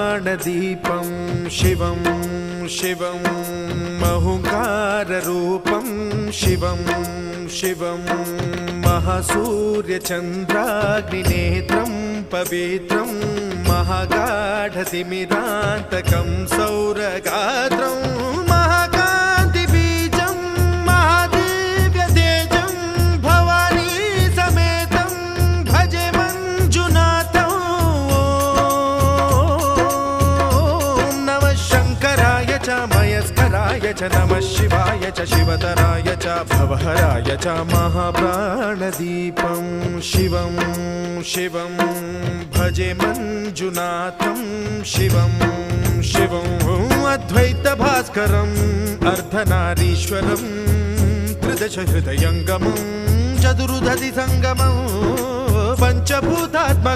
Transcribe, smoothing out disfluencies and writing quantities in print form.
महाप्राणदीपं शिवं शिवं महुङ्काररूपं शिवं शिवं महासूर्यचन्द्राग्निनेत्रं पवित्रं महागाढतिमिरान्तकं सौरगात्रं महाकान्तिबीजं महादिव्यतेजं भवानी समेतं भजे मञ्जुनाथं। ॐ नमः शङ्कराय च मयस्कराय च नमः शिवाय च शिवतराय च भवहराय च महाप्राणदीपं शिवं शिवं भजे मञ्जुनाथं शिवं शिवं अद्वैतभास्करम् अर्धनारीश्वरं त्रिदशहृदयङ्गमं चतुर्दधिसङ्गमं पञ्चभूतात्मकम्।